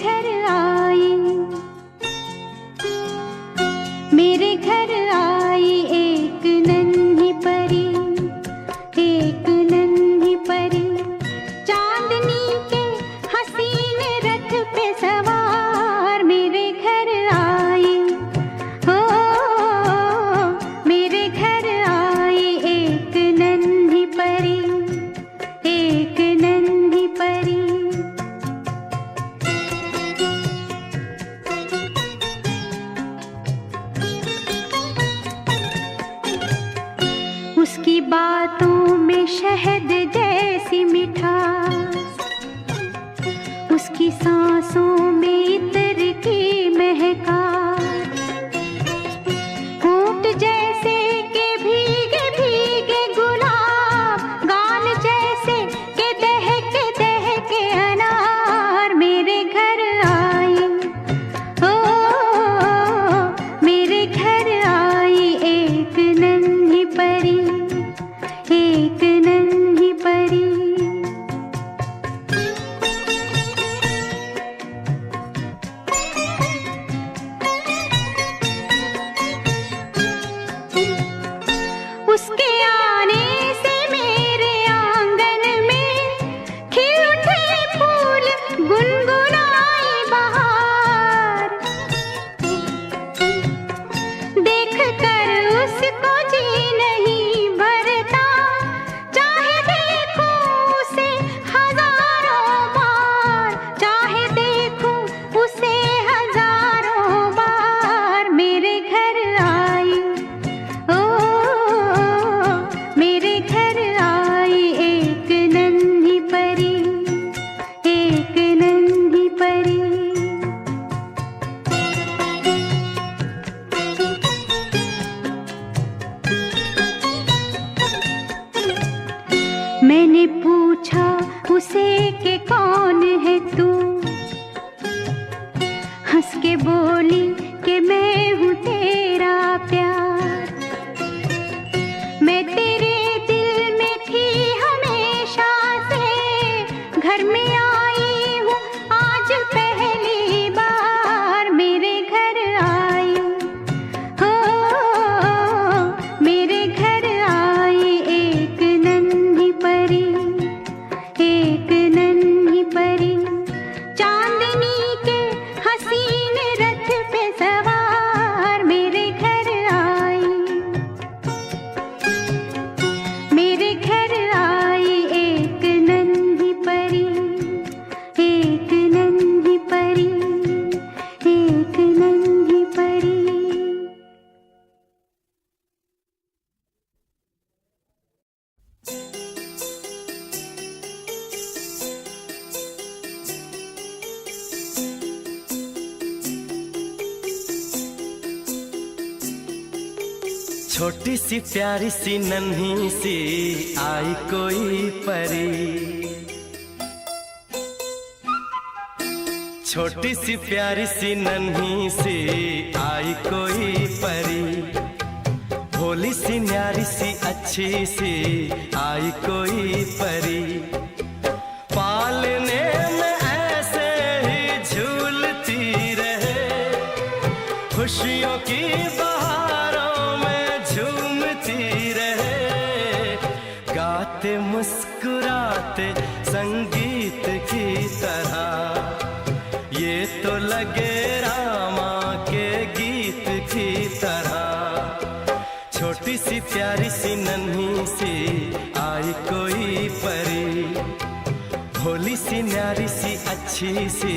घर आई, मेरे घर आई एक नन्ही परी, एक नन्ही परी, चांदनी के हसीन रथ पे सवार मेरे घर आई। हो मेरे घर आई एक नन्ही परी, एक नन्ही परी। उसकी बातों में शहद जैसी मिठास, उसकी सांसों में इत्र की महकास, होंठ जैसे के भीगे भीगे गुलाब, गाल जैसे के दहके अनार मेरे घर आई। ओ मेरे घर आई एक नन्ही परी, एक नन्ही परी। उसके आने से मेरे आंगन में खिल उठे फूल, गुनगुनाई बहार। देख कर उसको जी नहीं भरता, चाहे देखूं उसे हजारों बार, चाहे देखूं उसे हजारों बार मेरे घर आई। ओ मेरे घर आई एक नन्ही परी, एक नन्ही परी। मैंने पूछा उसे कि कौन है तू, हंस के बोली कि मैं हूँ तेरा प्यार। मैं तेरे दिल में थी हमेशा से, घर में आई हूँ आज पहली बार मेरे घर आई। हो मेरे घर आई एक नन्ही परी, एक नन्ही परी, चांदनी के हसीन रथ पे सवार मेरे घर आई। मेरे घर आई एक नन्ही परी, एक नन्ही परी, एक नन्ही परी। छोटी सी प्यारी सी नन्ही सी आई कोई परी, छोटी सी प्यारी सी नन्ही सी आई कोई परी, भोली सी न्यारी सी अच्छी सी आई कोई परी। पालने में ऐसे ही झूलती रहे, खुशियों की बहारों में झूमती रहे, गाते मुस्कुराते संगीत की तरह, ये तो लगे रामा के गीत की तरह। छोटी सी प्यारी सी नन्ही सी आई कोई परी, भोली सी न्यारी सी अच्छी सी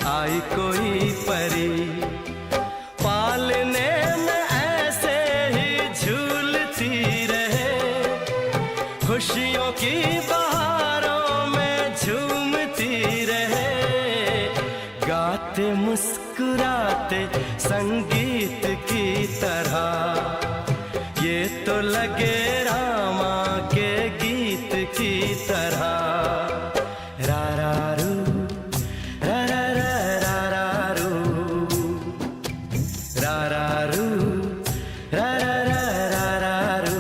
आई कोई परी। पालने में ऐसे ही झूलती रहे, खुशियों की बहारों में झूमती रहे, गाते मुस्कुराते संगीत की तरह, ये तो लगे रामा के गीत की तरह। रा रा रू, रा रा रा रा रा रू, रा रा रू, रा रा रा रा रा रू।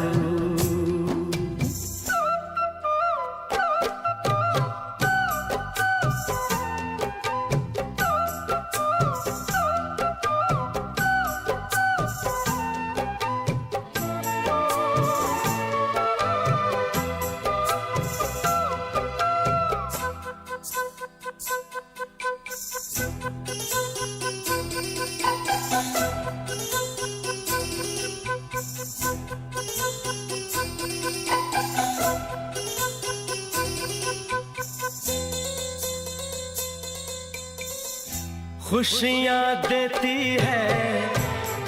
खुशियाँ देती है,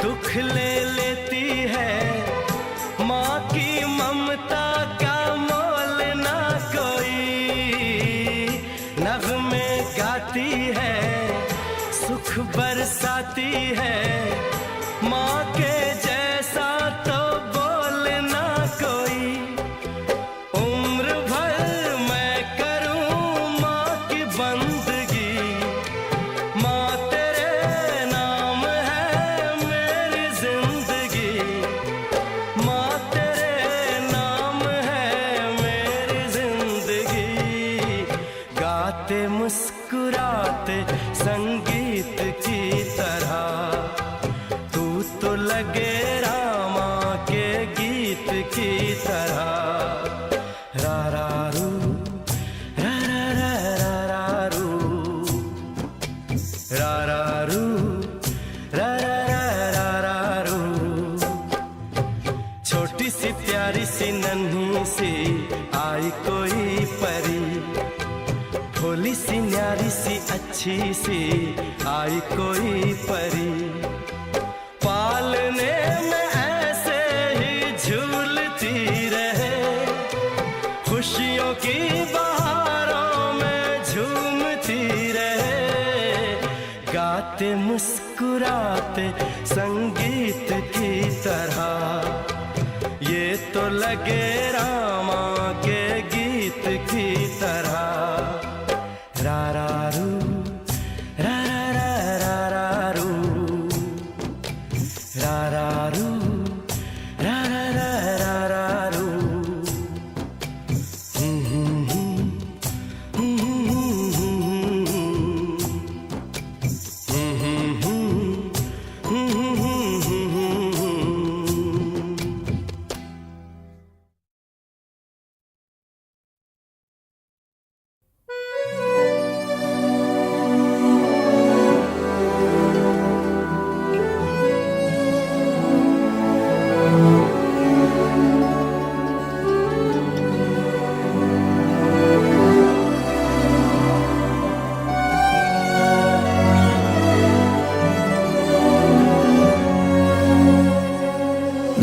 दुख ले लेती है। माँ की ममता का मोल ना कोई। नगमे गाती है, सुख बरसाती है। माँ के जैसा तो बोलना कोई। उम्र भर मैं करूँ माँ की बंदगी। माँ तेरे नाम है मेरी जिंदगी। माँ तेरे नाम है मेरी जिंदगी। गाते मुस्कुराते संगीत की तरह तू तो लगे रामा के गीत की तरह। रा रा रू, रा रा रा रा रा रू, रा रा रू, रा रा रा रा रा रू। छोटी सी प्यारी सी नन्ही सी आई कोई परी। भोली सी न्यारी सी अच्छी सी आई कोई परी। पालने में ऐसे ही झूलती रहे। खुशियों की बहारों में झूमती रहे। गाते मुस्कुराते संगीत की तरह ये तो लगे रामा के गीत की तरह। रा रा रू, रा रा रा रा रा रू, रा रा रू, रा रा रा रा रा रू।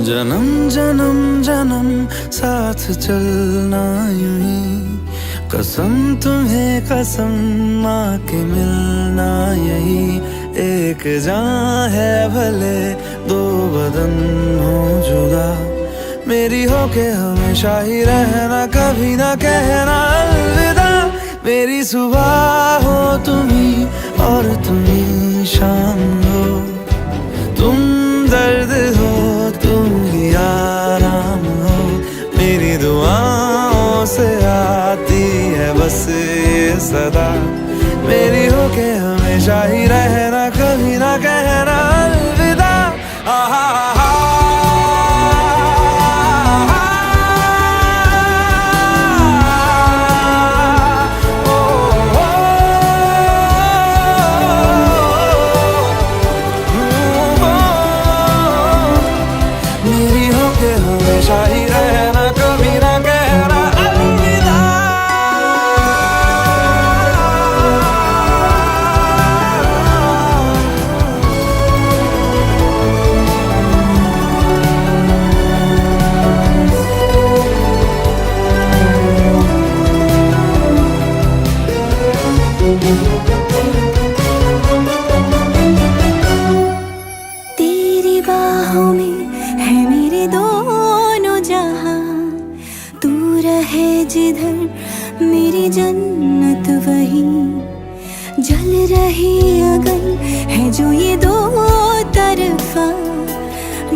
जन्म जन्म जन्म साथ चलना यूं ही। कसम तुम्हें कसम माँ के मिलना यही। एक जान है भले दो बदन हो जुदा। मेरी हो के हमेशा ही रहना, कभी ना कहना अलविदा। मेरी सुबह हो तुम्ही और तुम्ही शाम हो। तुम दर्द हो तुम ही आराम हो। मेरी दुआओं से आती है बस ये सदा। मेरी हो के हमेशा ही रहना, कभी ना कहना अलविदा। आहा हमेशा ही रहना, कभी ना कहना अलविदा। तेरी बाहों में है मेरे दोनों जहां। तू रहे जिधर मेरी जन्नत वहीं। जल रही अगन है जो ये दो तरफा।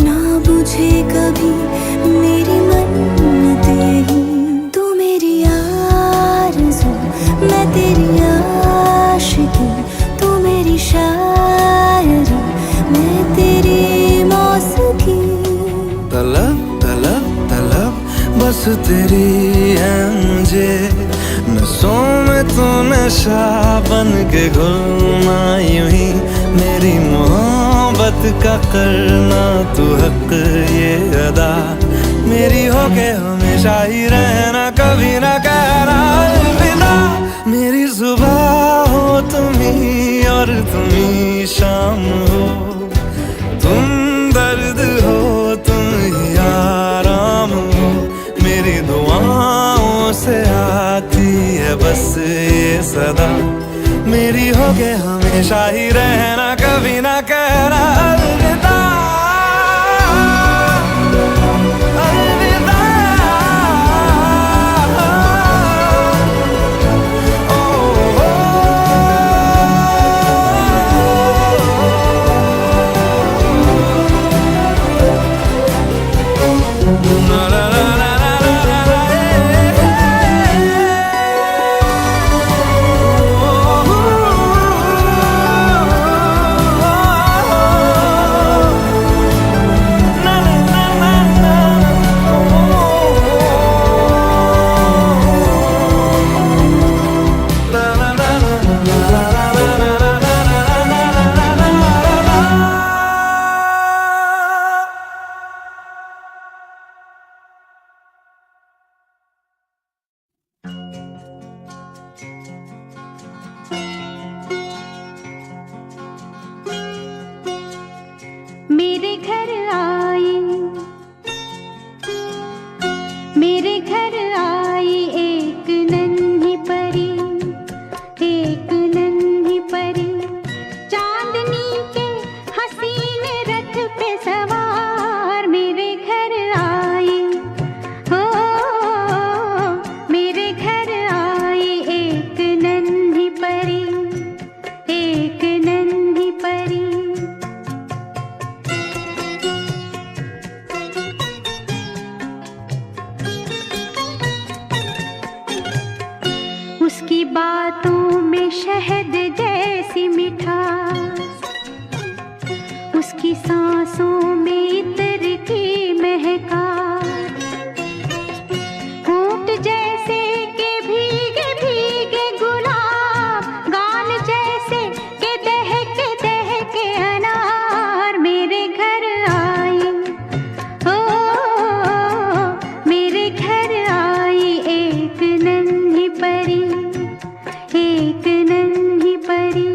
ना बुझे कभी मेरी मन्नत यही। तू मेरी आरज़ू मैं तेरी आशिकी। तू मेरी शायरी मैं तेरी मौसीकी। तलब तलब तलब बस तेरी है मुझे। नसों में तू नशा बन के घुलना यूं ही। मेरी मोहब्बत का करना तू हक ये अदा। मेरी हो के हमेशा ही रहना, कभी ना कहना अलविदा। मेरी सुबह हो तुम ही और तुम ही शाम हो, तुम दर्द हो तुम ही आराम हो, मेरी दुआओं से आती है बस ये सदा, मेरी हो के हमेशा ही रहना, कभी ना कहना अलविदा। मेरे घर आई, मेरे घर आई एक नन्ही परी, एक नन्ही परी, चांदनी के हसीन रथ पे सवार मेरे घर आई, हो मेरे घर आई एक नन्ही परी, एक नन्ही परी। उसकी बातों में शहद जैसी मिठास, उसकी सांसों में इत्र की महकास, होंठ जैसे के भीगे भीगे गुलाब, गाल जैसे के दहके अनार मेरे घर आई, ओ मेरे घर आई एक नन्ही परी, एक नन्ही परी।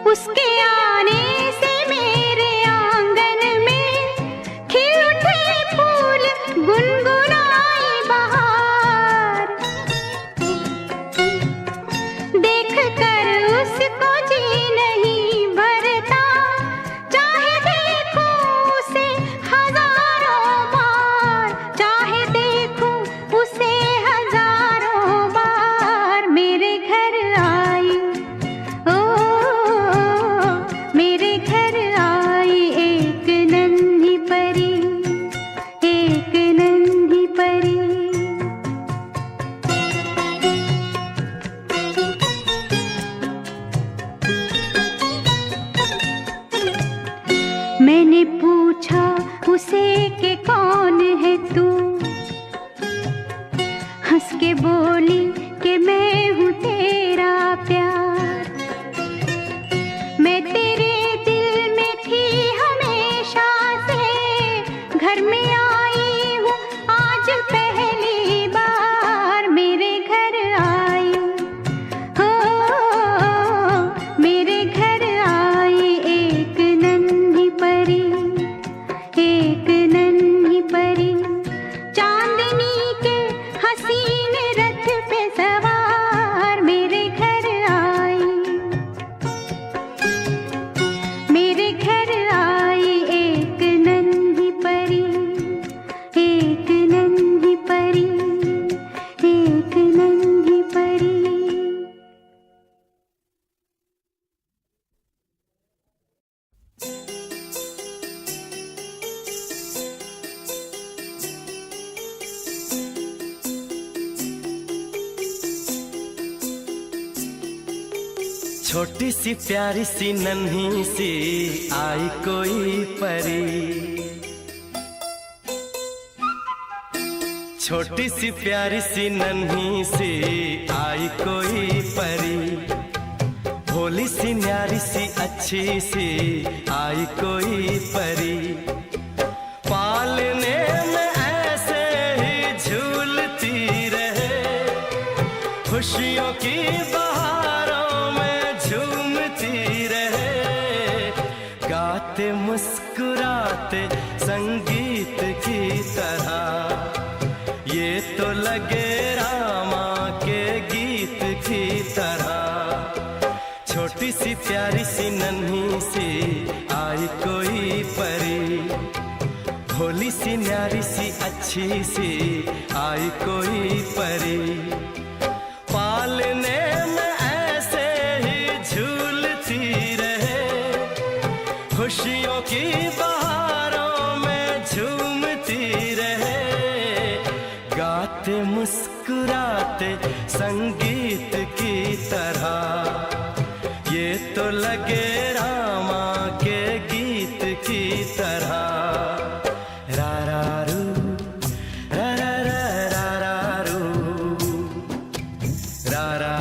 उसके आने से मेरे आंगन में खिल उठे फूल, गुनगुनाई बहार, देख कर उसको जी नहीं भरता, चाहे देखूं उसे हजारों बार, चाहे देखूं उसे हजारों बार मेरे घर आई, ओ मेरे घर आई एक नन्ही परी, एक नन्ही परी। मैंने पूछा उसे कि कौन है तू, हंस के बोली कि मैं हूँ तेरा प्यार, मैं तेरे दिल में थी हमेशा से, घर में आई हूँ आज पहली बार मेरे घर आई, हो मेरे घर आई एक नन्ही परी, एक नन्ही परी, चांदनी के हसीन रथ पे सवार मेरे घर आई, मेरे घर आई एक नन्ही परी, एक नन्ही परी, एक नन्ही परी। छोटी सी प्यारी सी नन्ही सी आई कोई परी, छोटी सी प्यारी सी नन्ही सी आई कोई परी, भोली सी न्यारी सी अच्छी सी आई कोई परी, पालने में ऐसे ही झूलती रहे, खुशियों की बहारों में झूमती रहे, गाते मुस्कुराते संगीत की तरह। ये तो लगे रामा के गीत की तरह। छोटी सी प्यारी सी नन्ही सी आई कोई परी, भोली सी न्यारी सी अच्छी सी आई कोई परी, पालने में ऐसे ही झूलती रहे, खुशियों की बहारों में झूमती रहे, गाते मुस्कुराते संगीत की तरह। ये तो लगे रामा के गीत की तरह। रा रा रू, रा रा रा रा रा रू, रा रा